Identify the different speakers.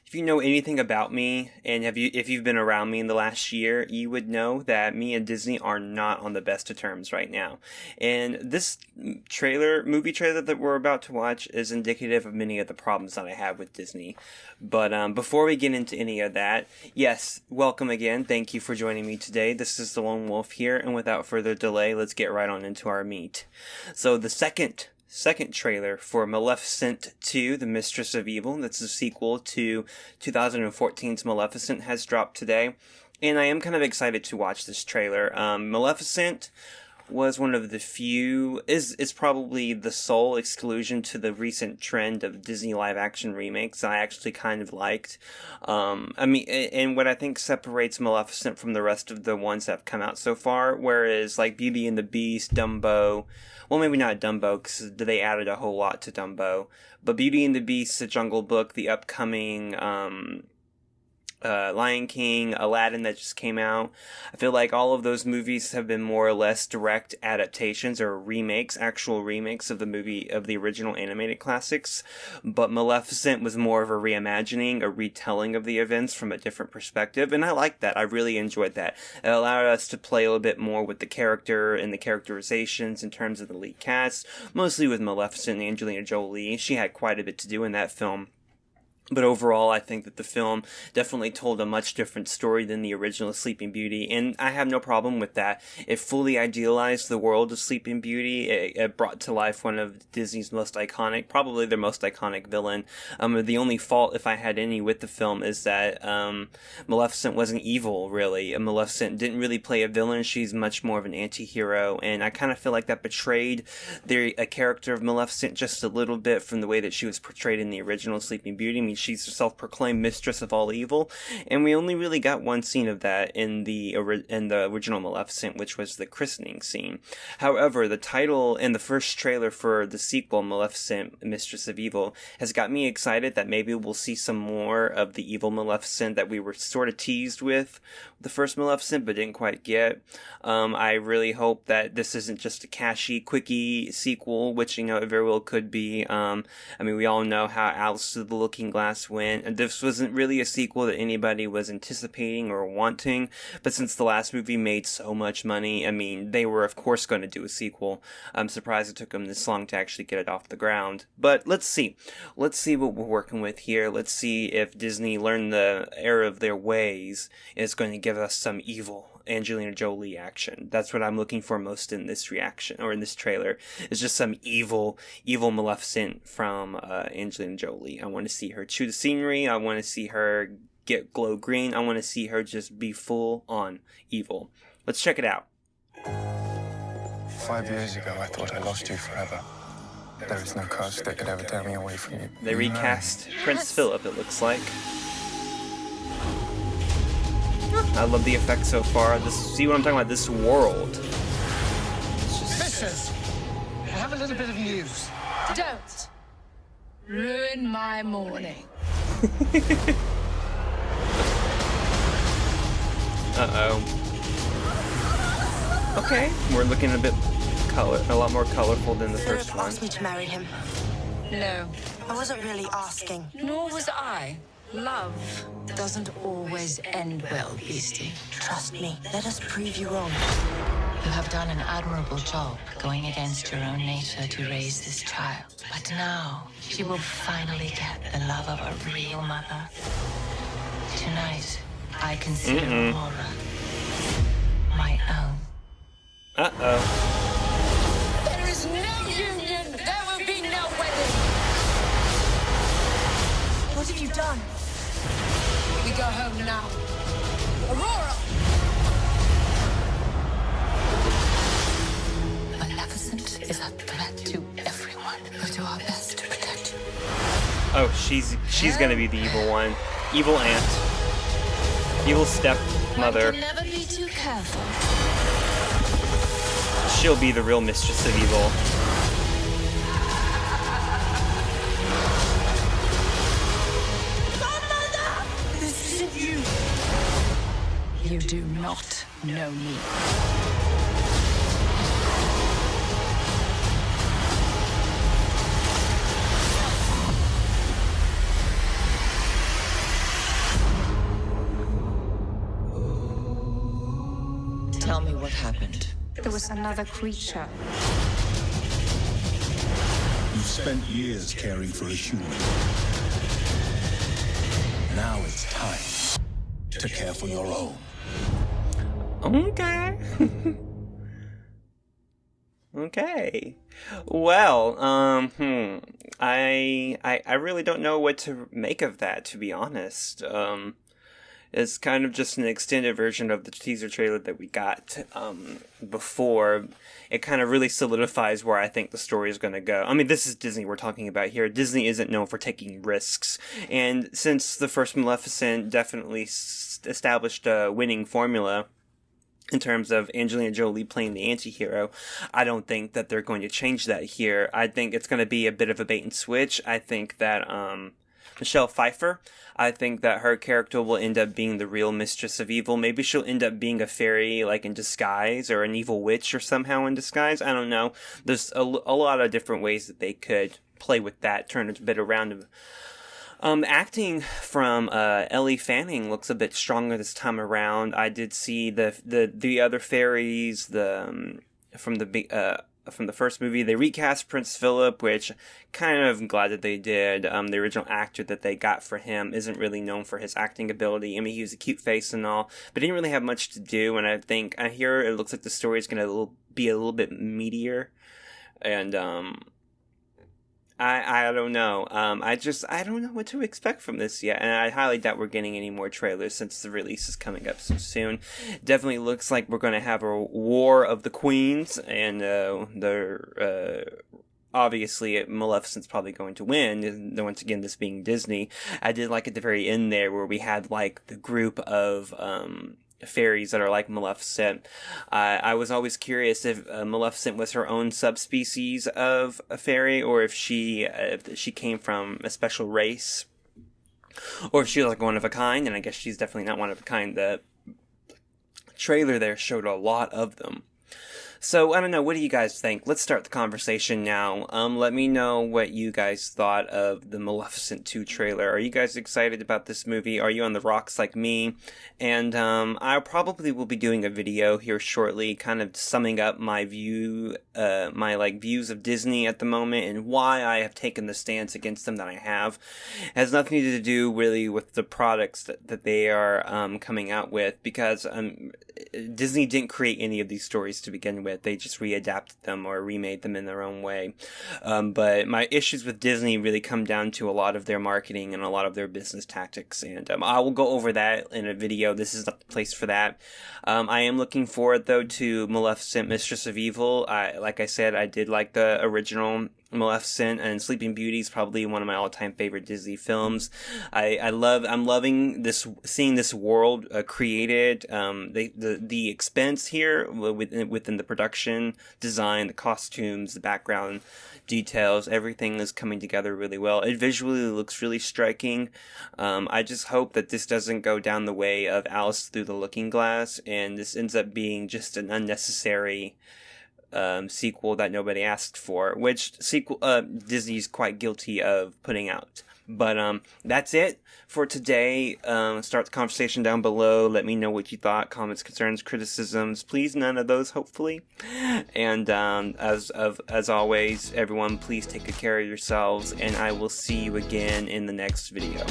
Speaker 1: If you know anything about me, and if you've been around me in the last year, you would know that me and Disney are not on the best of terms right now. And this movie trailer that we're about to watch is indicative of many of the problems that I have with Disney. But before we get into any of that, yes, welcome again. Thank you for joining me today. This is the Lone Wolfe here, and without further delay, let's get right on into our meat. So the second trailer for Maleficent 2, The Mistress of Evil, that's the sequel to 2014's Maleficent, has dropped today, and I am kind of excited to watch this trailer. Maleficent was one of the few, is probably the sole exclusion to the recent trend of Disney live-action remakes I actually kind of liked. And what I think separates Maleficent from the rest of the ones that have come out so far, whereas like Beauty and the Beast, Dumbo, well, maybe not Dumbo, because they added a whole lot to Dumbo, but Beauty and the Beast, The Jungle Book, the upcoming Lion King, Aladdin that just came out. I feel like all of those movies have been more or less direct adaptations or actual remakes of the original animated classics. But Maleficent was more of a reimagining, a retelling of the events from a different perspective, and I liked that. I really enjoyed that. It allowed us to play a little bit more with the character and the characterizations in terms of the lead cast, mostly with Maleficent and Angelina Jolie. She had quite a bit to do in that film. But overall, I think that the film definitely told a much different story than the original Sleeping Beauty, and I have no problem with that. It fully idealized the world of Sleeping Beauty. It brought to life one of Disney's probably their most iconic villain. The only fault, if I had any, with the film is that Maleficent wasn't evil, really. Maleficent didn't really play a villain. She's much more of an anti-hero, and I kind of feel like that betrayed a character of Maleficent just a little bit from the way that she was portrayed in the original Sleeping Beauty. I mean, she's a self-proclaimed mistress of all evil, and we only really got one scene of that in the original Maleficent, which was the christening scene. However, the title and the first trailer for the sequel, Maleficent, Mistress of Evil, has got me excited that maybe we'll see some more of the evil Maleficent that we were sort of teased with the first Maleficent, but didn't quite get. I really hope that this isn't just a cashy, quickie sequel, which, it very well could be. We all know how Alice Through the Looking Glass went, and this wasn't really a sequel that anybody was anticipating or wanting, but since the last movie made so much money, they were of course going to do a sequel. I'm surprised it took them this long to actually get it off the ground, but let's see what we're working with here. Let's see if Disney learned the error of their ways and is going to give us some evil Angelina Jolie action. That's what I'm looking for most in this reaction, or in this trailer, is just some evil Maleficent from Angelina Jolie. I want to see her chew the scenery. I want to see her get glow green. I want to see her just be full on evil. Let's check it out.
Speaker 2: 5 years ago, I thought I lost you forever. There is no curse that could ever tear me away from you.
Speaker 1: They recast Prince Philip, it looks like. I love the effects so far. See what I'm talking about? This world.
Speaker 3: Mistress, I have a little bit of news.
Speaker 4: Don't ruin my morning.
Speaker 1: Uh-oh. Okay, we're looking a lot more colorful than the first one.
Speaker 5: Asked me to marry him.
Speaker 4: No.
Speaker 5: I wasn't really asking.
Speaker 4: Nor was I. Love doesn't always end well, Beastie.
Speaker 5: Trust me. Let us prove you wrong.
Speaker 6: You have done an admirable job going against your own nature to raise this child. But now, she will finally get the love of a real mother. Tonight, I consider Aurora my own.
Speaker 1: Uh-oh.
Speaker 4: There is no union. There will be no wedding.
Speaker 5: What have you done?
Speaker 4: We go home now. Aurora!
Speaker 6: Maleficent is a threat to everyone. We'll do our best to protect you.
Speaker 1: Oh, she's gonna be the evil one. Evil aunt. Evil stepmother.
Speaker 6: One can never be too careful.
Speaker 1: She'll be the real Mistress of Evil.
Speaker 4: This isn't you. You do not know me. happened? There was another creature.
Speaker 7: You've spent years caring for a human. Now it's time to care for your own.
Speaker 1: Okay. Okay. Well, I really don't know what to make of that, to be honest. It's kind of just an extended version of the teaser trailer that we got before. It kind of really solidifies where I think the story is going to go. I mean, this is Disney we're talking about here. Disney isn't known for taking risks. And since the first Maleficent definitely established a winning formula in terms of Angelina Jolie playing the anti-hero, I don't think that they're going to change that here. I think it's going to be a bit of a bait and switch. I think that Michelle Pfeiffer, I think that her character will end up being the real Mistress of Evil. Maybe she'll end up being a fairy, like, in disguise, or an evil witch, or somehow in disguise. I don't know. There's a lot of different ways that they could play with that, turn it a bit around. Acting from Ellie Fanning looks a bit stronger this time around. I did see the other fairies from the first movie. They recast Prince Philip, which kind of glad that they did. The original actor that they got for him isn't really known for his acting ability. I mean, he was a cute face and all, but he didn't really have much to do. And I hear it looks like the story is going to be a little bit meatier, and I don't know. I don't know what to expect from this yet, and I highly doubt we're getting any more trailers since the release is coming up so soon. Definitely looks like we're going to have a war of the queens, and obviously Maleficent's probably going to win. Once again, this being Disney. I did like at the very end there where we had like the group of fairies that are like Maleficent. I was always curious if Maleficent was her own subspecies of a fairy, or if she came from a special race, or if she was like one of a kind. And I guess she's definitely not one of a kind. The trailer there showed a lot of them. So, I don't know, what do you guys think? Let's start the conversation now. Let me know what you guys thought of the Maleficent 2 trailer. Are you guys excited about this movie? Are you on the rocks like me? And I probably will be doing a video here shortly, kind of summing up my views of Disney at the moment and why I have taken the stance against them that I have. It has nothing to do really with the products that they are coming out with, because Disney didn't create any of these stories to begin with. They just readapted them or remade them in their own way. But my issues with Disney really come down to a lot of their marketing and a lot of their business tactics. And I will go over that in a video. This is not the place for that. I am looking forward, though, to Maleficent, Mistress of Evil. Like I said, I did like the original Maleficent, and Sleeping Beauty is probably one of my all-time favorite Disney films. I'm loving seeing this world created. The expense here within the production design, the costumes, the background details, everything is coming together really well. It visually looks really striking. I just hope that this doesn't go down the way of Alice Through the Looking Glass, and this ends up being just an unnecessary sequel that nobody asked for, which Disney's quite guilty of putting out. But that's it for today. Start the conversation down below. Let me know what you thought. Comments, concerns, criticisms. Please, none of those, hopefully. And as always, everyone, please take good care of yourselves, and I will see you again in the next video.